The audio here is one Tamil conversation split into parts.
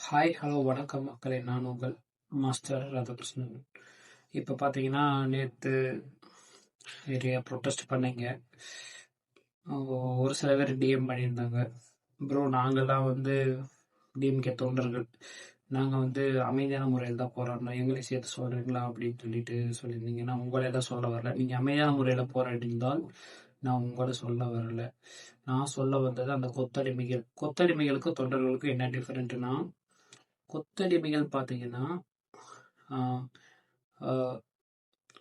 ஹாய், ஹலோ, வணக்கம் மக்களே. நான் உங்கள் மாஸ்டர் ராதாகிருஷ்ணன். இப்போ பார்த்தீங்கன்னா, நேற்று நிறைய ப்ரொட்டஸ்ட் பண்ணீங்க. ஒரு சில பேர் டிஎம் பண்ணியிருந்தாங்க. ப்ரோ, நாங்கள்லாம் வந்து டிஎம்கே தொண்டர்கள். நாங்கள் வந்து அமைதியான முறையில் தான் போராடணும், எங்களையும் சேர்த்து சொல்கிறீங்களா அப்படின்னு சொல்லியிருந்தீங்க. நான் உங்களை தான் சொல்ல வரல. நீங்கள் அமைதியான முறையில் போராடியிருந்தால் நான் உங்களை சொல்ல வரல. நான் சொல்ல வந்தது அந்த கொத்தடிமைகளுக்கும் தொண்டர்களுக்கும் என்ன டிஃபரெண்ட்னா, கொத்தடிமைகள் பார்த்தீங்கன்னா,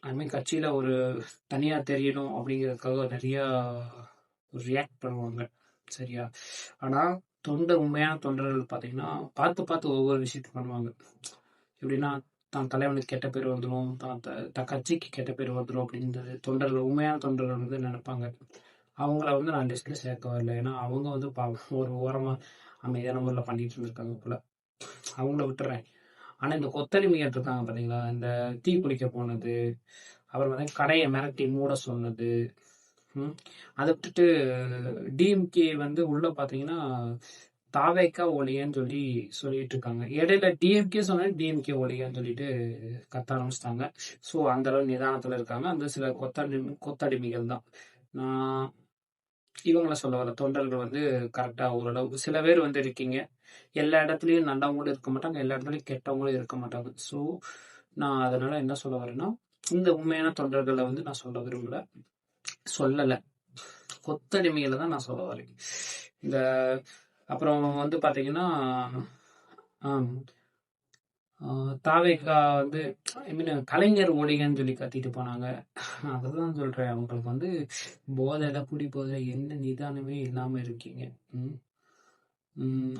ஐ மீன் கட்சியில் ஒரு தனியாக தெரியணும் அப்படிங்கிறதுக்காக நிறையா ரியாக்ட் பண்ணுவாங்க, சரியா? ஆனால் உண்மையான தொண்டர்கள் பார்த்தீங்கன்னா பார்த்து பார்த்து ஒவ்வொரு விஷயத்தையும் பண்ணுவாங்க. எப்படின்னா, தான் தலைவனுக்கு கெட்ட பேர் வந்துடும், தான் கட்சிக்கு கெட்ட பேர் வந்துடும் அப்படின்றது தொண்டர்கள், உண்மையான தொண்டர்கள் வந்து நினைப்பாங்க. அவங்கள வந்து நான் லிஸ்ட்டில் சேர்க்க வரல. ஏன்னா அவங்க வந்து ஒரு ஓரமாக அமைதியான முறையில் பண்ணிட்டு இருந்திருக்காங்க போல. அவங்கள விட்டுறேன். ஆனால் இந்த கொத்தடிமைகள் இருக்காங்க பார்த்தீங்களா, இந்த தீ குளிக்க போனது, அப்புறம் வந்து கடையை மிரட்டி மூட சொன்னது, அதை விட்டுட்டு டிஎம்கே வந்து உள்ள பார்த்தீங்கன்னா தாவேக்கா ஒழியன்னு சொல்லிட்டு இருக்காங்க. இடையில டிஎம்கே சொன்னா டிஎம்கே ஒழியன்னு சொல்லிட்டு கத்த ஆரம்பிச்சிட்டாங்க. ஸோ அந்த அளவு நிதானத்தில் இருக்காங்க அந்த சில கொத்தடிமைகள் தான். நான் இவங்கள சொல்ல வர தொண்டர்கள் வந்து கரெக்டாக ஓரளவு சில பேர் வந்து இருக்கீங்க. எல்லா இடத்துலையும் நல்லவங்களும் இருக்க மாட்டாங்க, எல்லா இடத்துலையும் கெட்டவங்களும் இருக்க மாட்டாங்க. ஸோ நான் அதனால என்ன சொல்ல வரேன்னா, இந்த உண்மையான தொண்டர்களை வந்து நான் சொல்ல விரும்பல, சொல்லலை. கொத்தடிமைகளை தான் நான் சொல்ல வரேன். இந்த அப்புறம் வந்து பார்த்தீங்கன்னா, தாவேக்கா வந்து ஐ மீன் கலைஞர் ஒழிகன்னு சொல்லி கத்திட்டு போனாங்க. அதுதான் சொல்கிறேன், அவங்களுக்கு வந்து போதையில் குடி போதை என்ன நிதானமே இல்லாமல் இருக்கீங்க.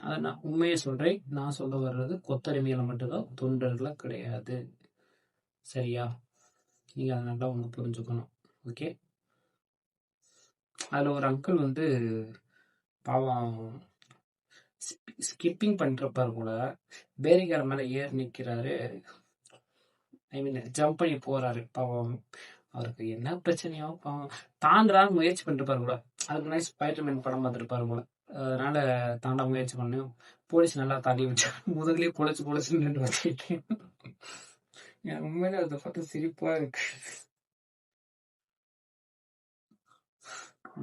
அதை நான் உண்மையை சொல்கிறேன். நான் சொல்ல வர்றது கொத்தடிமைகளை மட்டும்தான், தொண்டர்களை கிடையாது, சரியா? நீங்கள் அதை நல்லா ஒன்று புரிஞ்சுக்கணும், ஓகே? அதில் ஒரு அங்கிள் வந்து பாவம் ஸ்கிப்பிங் பண்ணுறப்பாரு கூட, பேரிகார் மேலே ஏறி நிற்கிறாரு, ஐ மீன் ஜம்ப் பண்ணி போகிறாரு. பாவம் அவருக்கு என்ன பிரச்சனையோ, பாவம் தாண்டுறான்னு முயற்சி பண்ணிருப்பாரு கூட. அதுக்கு முன்னாடி ஸ்பைடர்மேன் படம் பார்த்துருப்பாரு போல, அதனால தாண்ட முயற்சி பண்ணு, போலீஸ் நல்லா தாண்டி வச்சு முதலே பொழைச்சு நின்று வச்சுருக்கேன். உண்மையிலே அதை பார்த்து சிரிப்பா இருக்கு.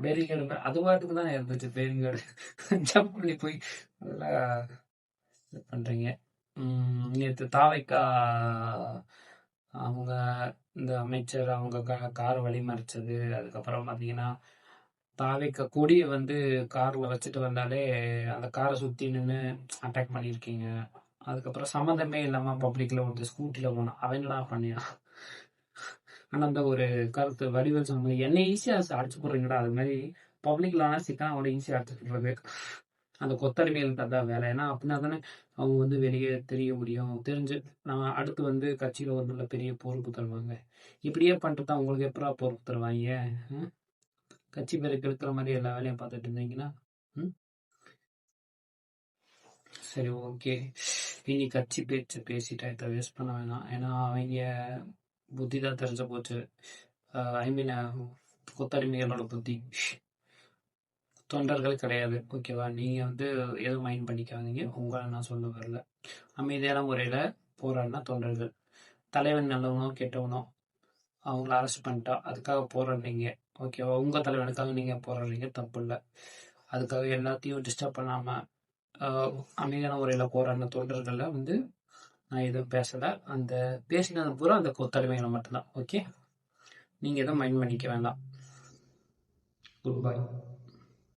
பேரிகார்டு அது பாட்டுக்கு தான் இருந்துச்சு, பேரிகார்டு ஜம்ப் பண்ணி போய் நல்லா பண்றீங்க. நேற்று தாவைக்கா அவங்க இந்த அமைச்சர் அவங்க கார் வழிமறிச்சது, அதுக்கப்புறம் பார்த்தீங்கன்னா தாவைக்கா கொடியை வந்து காரில் வச்சுட்டு வந்தாலே அந்த காரை சுற்றி நின்று அட்டாக் பண்ணியிருக்கீங்க. அதுக்கப்புறம் சம்மந்தமே இல்லாமல் பப்ளிக்கில் வந்து ஸ்கூட்டியில் போனான், அவன்லாம் பண்ணியா? ஆனால் அந்த ஒரு கருத்து வடிவல் சொன்னாங்க, என்ன ஈஸியாக அடிச்சு போடுறீங்கடா, அது மாதிரி பப்ளிக்கில் ஆனால் சிக்கனா அவனை ஈஸியாக அடிச்சு போடுறது. அந்த கொத்தடிமைகளுக்கு அதான் வேலை. ஏன்னா அப்படின்னா தானே அவங்க வந்து வெளியே தெரிய முடியும், தெரிஞ்சு நான் அடுத்து வந்து கட்சியில் ஒரு நல்ல பெரிய பொறுப்பு தருவாங்க. இப்படியே பண்ணிட்டு தான் உங்களுக்கு எப்படா பொறுப்பு தருவாங்க? கட்சி பேரை கெடுக்கிற மாதிரி எல்லா வேலையும் பார்த்துட்டு இருந்தீங்கன்னா. சரி, ஓகே. இனி கட்சி பேச்சு பேசிட்டு இதை வேஸ்ட் பண்ண வேணாம். ஏன்னா அவங்க புத்தி தான் தெரிஞ்ச போச்சு. ஐ மீன் கொத்தடிமைகளோட புத்தி, தொண்டர்கள் கிடையாது, ஓகேவா? நீங்கள் வந்து எதுவும் மைண்ட் பண்ணிக்காதீங்க, உங்களை நான் சொல்ல வரல. அமைதியான முறையில் போராடினா தொண்டர்கள், தலைவன் நல்லவனோ கெட்டவனோ அவங்கள அரெஸ்ட் பண்ணிட்டா அதுக்காக போராடுறீங்க, ஓகேவா? உங்கள் தலைவனுக்காக நீங்கள் போராடுறீங்க, தப்பு இல்லை. அதுக்காக எல்லாத்தையும் டிஸ்டர்ப் பண்ணாமல் அமைதியான முறையில் போராடின தொண்டர்களில் வந்து நான் எதுவும் பேசலை. அந்த பேசினது பூரா அந்த கொத்தடிமைகளை மட்டும்தான், ஓகே? நீங்கள் எதுவும் மைண்ட் பண்ணிக்க வேண்டாம். Good bye.